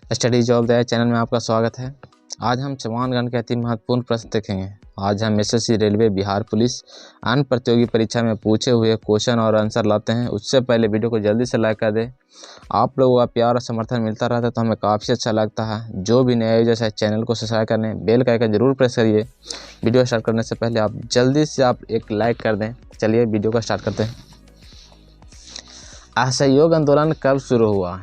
Study job दया channel में आपका स्वागत है। आज हम चवानगण के अति महत्वपूर्ण प्रश्न देखेंगे। आज हम एसएससी, रेलवे, बिहार पुलिस अन्य प्रतियोगी परीक्षा में पूछे हुए क्वेश्चन और आंसर लाते हैं। उससे पहले वीडियो को जल्दी से लाइक कर दें। आप लोगों का प्यार और समर्थन मिलता रहता है तो हमें काफ़ी अच्छा लगता है। जो भी नया यूजर्स है चैनल को सब्सक्राइब करने, बेल का आइकन जरूर प्रेस करिए। वीडियो स्टार्ट करने से पहले आप जल्दी से एक लाइक कर दें। चलिए वीडियो को स्टार्ट करते हैं। असहयोग आंदोलन कब शुरू हुआ?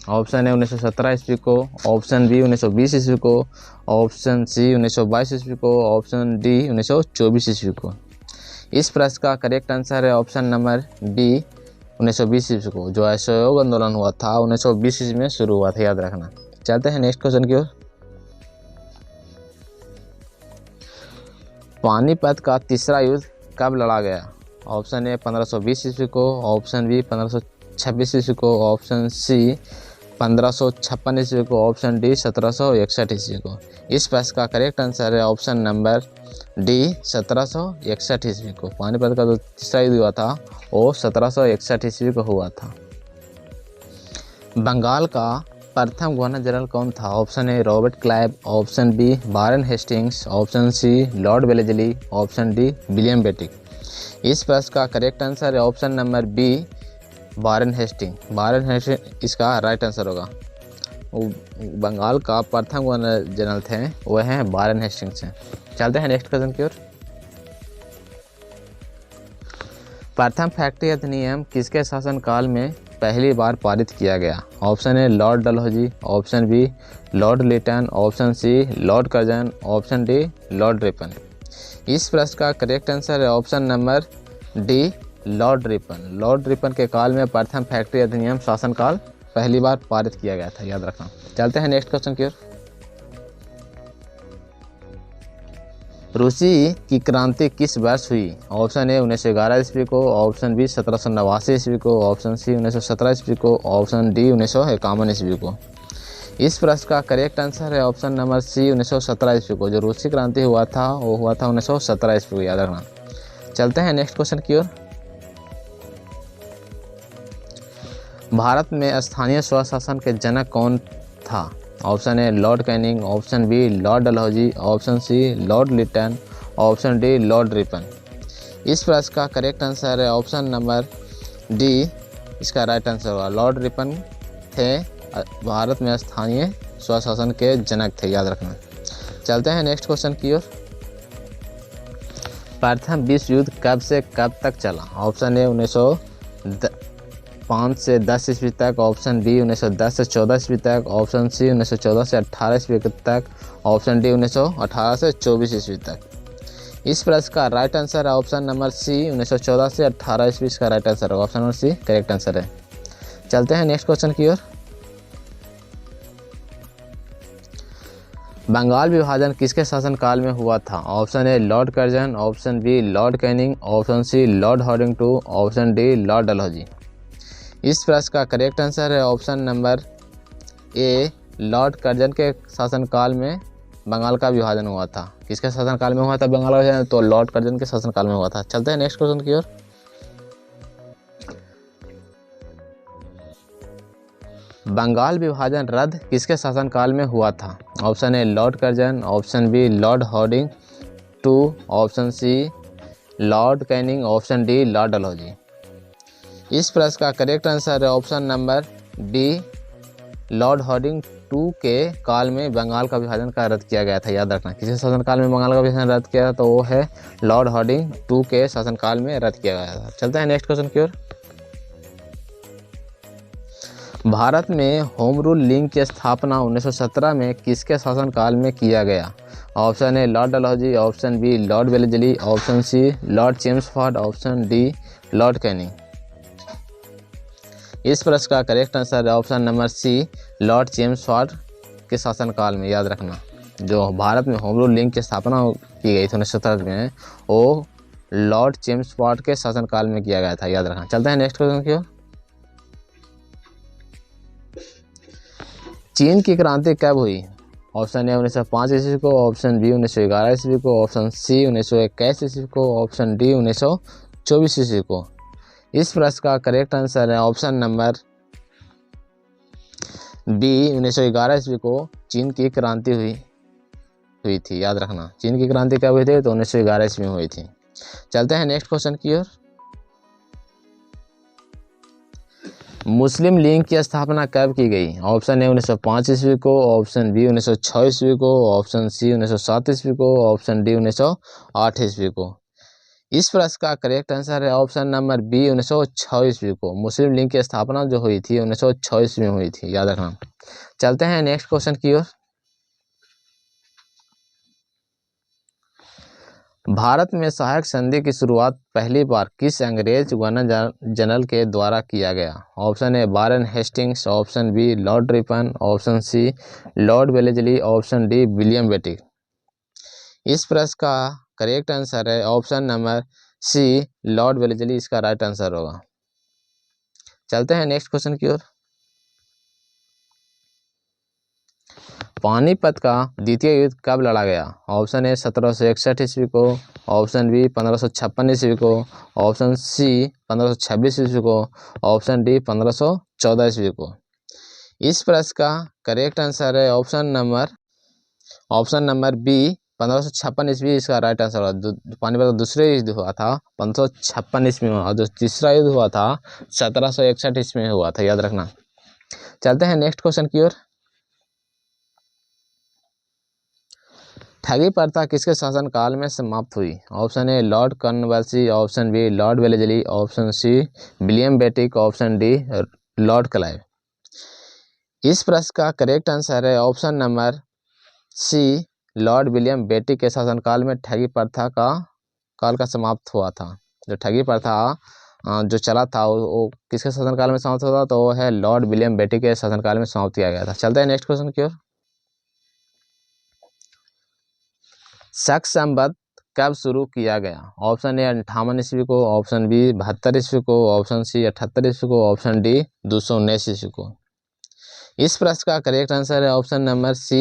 ऑप्शन है 1917 ईस्वी को, ऑप्शन बी 1920 ईस्वी को, ऑप्शन सी 1922 ईस्वी को, ऑप्शन डी 1924 ईस्वी को। इस प्रश्न का करेक्ट आंसर है ऑप्शन नंबर बी 1920 ईस्वी को। जो असहयोग आंदोलन हुआ था 1920 ईस्वी में शुरू हुआ था, याद रखना। चलते हैं नेक्स्ट क्वेश्चन की ओर। पानीपत का तीसरा युद्ध कब लड़ा गया? ऑप्शन ए 1520 ईस्वी को, ऑप्शन बी 1526 ईस्वी को, ऑप्शन सी 1556 ईस्वी को, ऑप्शन डी 1761 ईस्वी को। इस प्रश्न का करेक्ट आंसर है ऑप्शन नंबर डी 1761 ईस्वी को। पानीपत का जो तीसरा युद्ध हुआ था वो 1761 ईस्वी को हुआ था। बंगाल का प्रथम गवर्नर जनरल कौन था? Option A Robert Clive, option B Warren Hastings, option C Lord Wellesley, option D William Bentinck. इस प्रश्न का करेक्ट आंसर है option number B Warren Hasting इसका राइट आंसर होगा। बंगाल का प्रथम गवर्नर जनरल थे वह हैं वारेन हेस्टिंग्स हैं। चलते हैं नेक्स्ट क्वेश्चन की ओर। प्रथम फैक्ट्री अधिनियम किसके शासनकाल में पहली बार पारित किया गया? Option A Lord Dalhousie, option B Lord Lytton, option C Lord Curzon, option D Lord Ripon. इस प्रश्न का करेक्ट आंसर है option number D Lord Ripon. Lord Ripon के काल में प्रथम फैक्ट्री अधिनियम शासनकाल पहली बार पारित किया गया था, याद रखना। चलते हैं नेक्स्ट क्वेश्चन की ओर। रूसी की क्रांति किस वर्ष हुई? ऑप्शन ए 1911 ईस्वी को, ऑप्शन बी 1789 ईस्वी को, ऑप्शन सी 1917 ईस्वी को, ऑप्शन डी 1951 ईस्वी को। इस प्रश्न का करेक्ट आंसर है ऑप्शन नंबर सी 1917 ईस्वी को। जो रूसी क्रांति हुआ था वो हुआ था 1917 ईस्वी को, याद रखना। चलते हैं नेक्स्ट क्वेश्चन की ओर। भारत में स्थानीय स्वशासन के जनक कौन था? Option A Lord Canning, option B Lord Dalhousie, option C Lord Lytton, option D Lord Ripon. इस प्रश्न का करेक्ट आंसर है ऑप्शन नंबर डी इसका राइट आंसर होगा। लॉर्ड रिपन थे भारत में स्थानीय स्वशासन के जनक थे, याद रखना। चलते हैं नेक्स्ट क्वेश्चन की ओर। प्रथम विश्व युद्ध कब से कब तक चला? ऑप्शन ए 1905 से 10 ईस्वी तक, ऑप्शन बी 1910 से 14 ईस्वी तक, ऑप्शन सी 1914 से 18 ईस्वी तक, ऑप्शन डी 1918 से 24 ईस्वी तक। इस प्रश्न का राइट आंसर है ऑप्शन नंबर सी 1914 से 18 ईस्वी इसका राइट आंसर है। Option number C correct answer है। चलते हैं नेक्स्ट क्वेश्चन की ओर। बंगाल विभाजन किसके शासनकाल में हुआ था? Option A Lord Curzon, option B Lord Canning, option C Lord Hardington, option D Lord Dalhousie. इस प्रश्न का करेक्ट आंसर है option number A Lord Curzon के शासनकाल में बंगाल का विभाजन हुआ था। किसके शासनकाल में हुआ था बंगाल का विभाजन? तो लॉर्ड कर्जन के शासनकाल में हुआ था। चलते हैं नेक्स्ट क्वेश्चन की ओर। बंगाल विभाजन रद्द किसके शासनकाल में हुआ था? Option A Lord Curzon, option B Lord Hardinge two, option C Lord Canning, option D Lord Dalhousie. इस प्रश्न का करेक्ट आंसर है option number B Lord Hardinge two के काल में बंगाल का विभाजन का रद्द किया गया था, याद रखना। किसी शासनकाल में बंगाल का विभाजन रद्द किया था तो वो है लॉर्ड हार्डिंग टू के शासनकाल में रद्द किया गया था। चलते हैं नेक्स्ट क्वेश्चन की ओर। भारत में होम रूल लीग की स्थापना 1917 में किसके शासनकाल में किया गया? Option A Lord Dalhousie, option B Lord Wellesley, option C Lord Chelmsford, option D Lord Canning. इस प्रश्न का करेक्ट आंसर है option number C Lord Chelmsford के शासनकाल में, याद रखना। जो भारत में होम रूल लीग की स्थापना की गई थी 1917 में वो लॉर्ड चेम्सफोर्ड के शासनकाल में किया गया था, याद रखना। चलते हैं नेक्स्ट क्वेश्चन की ओर। चीन की क्रांति कब हुई? ऑप्शन ए 1905 ईस्वी को, ऑप्शन बी 1911 ईस्वी को, ऑप्शन सी 1921 ईस्वी को, ऑप्शन डी 1924 ईस्वी को। इस प्रश्न का करेक्ट आंसर है ऑप्शन नंबर बी 1911 ईस्वी को चीन की क्रांति हुई थी। याद रखना, चीन की क्रांति कब हुई थी? तो 1911 ईस्वी में हुई थी। चलते हैं नेक्स्ट क्वेश्चन की ओर। मुस्लिम लीग की स्थापना कब की गई? ऑप्शन ए 1905 ईस्वी को, ऑप्शन बी 1906 ईस्वी को, ऑप्शन सी 1907 ईस्वी को, ऑप्शन डी 1908 ईस्वी को। इस प्रश्न का करेक्ट आंसर है ऑप्शन नंबर बी 1906 ईस्वी को। मुस्लिम लीग की स्थापना जो हुई थी 1906 ईस्वी में हुई थी, याद रखना। चलते हैं नेक्स्ट क्वेश्चन की ओर। भारत में सहायक संधि की शुरुआत पहली बार किस अंग्रेज गवर्नर जनरल के द्वारा किया गया? Option A Warren Hastings, option B Lord Ripon, option C Lord Wellesley, option D William Bentinck. इस प्रश्न का करेक्ट आंसर है option number C Lord Wellesley, इसका राइट आंसर होगा। चलते हैं नेक्स्ट क्वेश्चन की ओर। पानीपत का द्वितीय युद्ध कब लड़ा गया? ऑप्शन ए 1761 ईस्वी को, ऑप्शन बी 1556 ईस्वी को, ऑप्शन सी 1526 ईस्वी को, ऑप्शन डी 1514 ईस्वी को। इस प्रश्न का करेक्ट आंसर है ऑप्शन नंबर बी 1556 ईस्वी, इसका राइट आंसर होगा। पानीपत का दूसरा युद्ध हुआ था 1556 ईस्वी में, और जो तीसरा युद्ध हुआ था 1761 ईस्वी में हुआ था, याद रखना। चलते हैं नेक्स्ट क्वेश्चन की ओर। ठगी प्रथा किसके शासनकाल में समाप्त हुई? Option A Lord Cornwallis, option B Lord Wellesley, option C William Bentinck, option D Lord Clive. इस प्रश्न का करेक्ट आंसर है option number C Lord William Bentinck के शासनकाल में ठगी प्रथा का काल का समाप्त हुआ था। जो ठगी प्रथा जो चला था वो किसके शासनकाल में समाप्त हुआ था? तो वो है लॉर्ड विलियम बेटिक के शासनकाल में समाप्त किया गया था। चलते हैं नेक्स्ट क्वेश्चन की ओर। शक संवत कब शुरू किया गया? ऑप्शन ए 58 ईस्वी को, ऑप्शन बी 72 ईस्वी को, ऑप्शन सी 78 ईस्वी को, ऑप्शन डी 219 ईस्वी को। इस प्रश्न का करेक्ट आंसर है ऑप्शन नंबर सी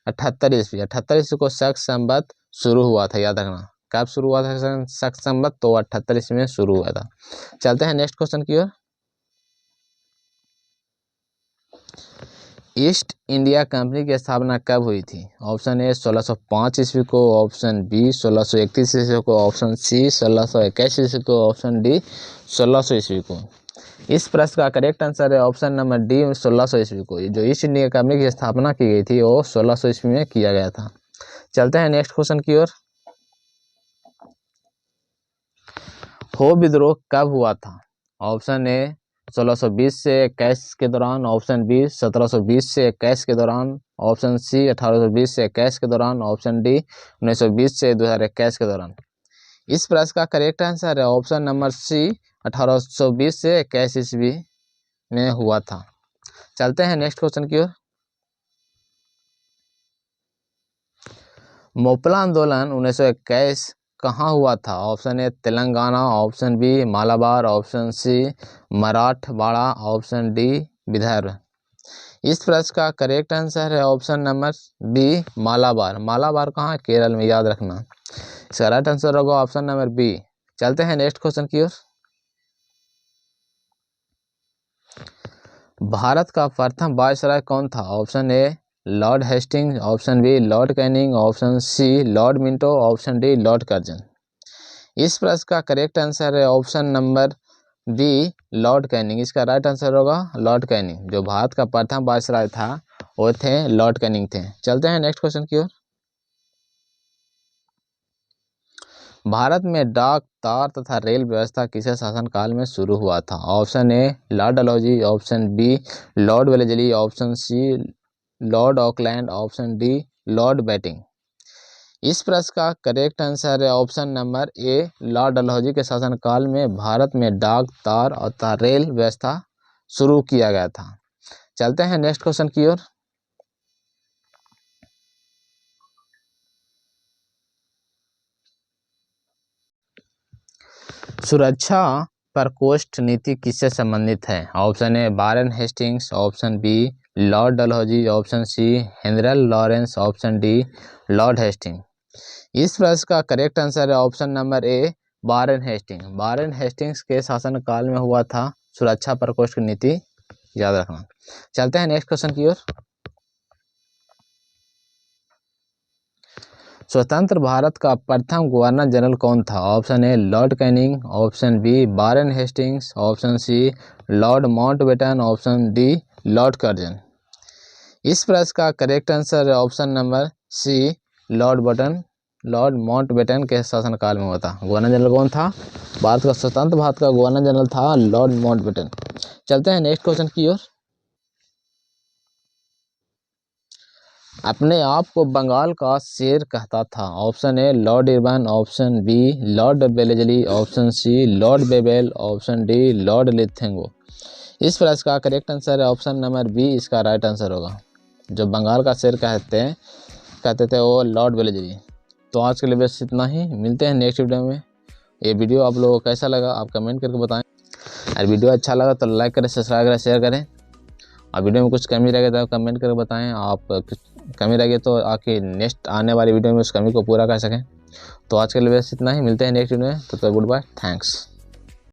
78 ईस्वी। 78 ईस्वी को शक संवत शुरू हुआ था, याद रखना। कब शुरू हुआ था शक संवत? तो 78 ईस्वी में शुरू हुआ था। चलते हैं नेक्स्ट क्वेश्चन की ओर। ईस्ट इंडिया कंपनी की स्थापना कब हुई थी? ऑप्शन ए 1605 ईस्वी को, ऑप्शन बी 1631 ईस्वी को, ऑप्शन सी 1621 ईस्वी को, ऑप्शन डी 1600 ईस्वी को। इस प्रश्न का करेक्ट आंसर है ऑप्शन नंबर डी 1600 ईस्वी को। जो ईस्ट इंडिया कंपनी की स्थापना की गई थी वो 1600 ईस्वी में किया गया था। चलते हैं नेक्स्ट क्वेश्चन की ओर। हो विद्रोह कब हुआ था? ऑप्शन ए 1620 से 21 के दौरान, ऑप्शन बी 1720 से 21 के दौरान, ऑप्शन सी 1820 से 21 के दौरान, ऑप्शन डी 1920 से 2021 के दौरान। इस प्रश्न का करेक्ट आंसर है ऑप्शन नंबर सी 1820 से 21 ईस्वी में हुआ था। चलते हैं नेक्स्ट क्वेश्चन की ओर। मोपला आंदोलन 1921 कहाँ हुआ था? Option A Telangana, option B Malabar, option C Marathwada, option D Vidarbha. इस प्रश्न का करेक्ट आंसर है option number B Malabar. Malabar कहाँ है? केरल में, याद रखना। इसका राइट आंसर होगा ऑप्शन नंबर बी। चलते हैं नेक्स्ट क्वेश्चन की ओर। भारत का प्रथम वायसराय कौन था? Option A Lord Hastings, option B Lord Canning, option C Lord Minto, option D Lord Curzon. इस प्रश्न का करेक्ट आंसर है option number B Lord Canning. इसका राइट आंसर होगा लॉर्ड कैनिंग। जो भारत का प्रथम वायसराय था वो थे लॉर्ड कैनिंग थे। चलते हैं नेक्स्ट क्वेश्चन की ओर। भारत में डाक, तार तथा रेल व्यवस्था किसके शासनकाल में शुरू हुआ था? Option A Lord Dalhousie, option B Lord Wellesley, option C Lord Auckland, option D Lord Bentinck. इस प्रश्न का करेक्ट आंसर है option number A Lord Dalhousie के शासनकाल में भारत में डाक, तार और रेल व्यवस्था शुरू किया गया था। चलते हैं नेक्स्ट क्वेश्चन की ओर। सुरक्षा प्रकोष्ठ नीति किससे संबंधित है? Option A Warren Hastings, option B Lord Dalhousie, option C Henry Lawrence, option D Lord Hasting. इस प्रश्न का करेक्ट आंसर है option number A Warren Hasting. Warren Hastings के शासनकाल में हुआ था सुरक्षा प्रकोष्ठ नीति याद रखना। चलते हैं नेक्स्ट क्वेश्चन की ओर। स्वतंत्र भारत का प्रथम गवर्नर जनरल कौन था? Option A Lord Canning, option B Warren Hastings, option C Lord Mountbatten, option D Lord Curzon. इस प्रश्न का करेक्ट आंसर है option number C Lord Mountbatten के शासनकाल में हुआ था। गवर्नर जनरल कौन था? भारत का स्वतंत्र भारत का गवर्नर जनरल था लॉर्ड माउंटबेटन। चलते हैं नेक्स्ट क्वेश्चन की ओर। अपने आप को बंगाल का शेर कहता था? Option A Lord Irwin, option B Lord Wellesley, option C Lord Wavell, option D Lord लिथेंगो। इस प्रश्न का करेक्ट आंसर है ऑप्शन नंबर बी, इसका राइट आंसर होगा। जो बंगाल का शेर कहते थे वो लॉर्ड वेलेजली। तो आज के लिए बस इतना ही, मिलते हैं नेक्स्ट वीडियो में। ये वीडियो आप लोगों को कैसा लगा आप कमेंट करके बताएं। और वीडियो अच्छा लगा तो लाइक करें, सब्सक्राइब करें, शेयर करें। और वीडियो में कुछ कमी रह गई तो कमेंट करके बताएं। आप कुछ कमी रह गई तो आके नेक्स्ट आने वाली वीडियो में उस कमी को पूरा कर सकें। तो आज के लिए बस इतना ही, मिलते हैं नेक्स्ट वीडियो में। तो गुड बाय, थैंक्स।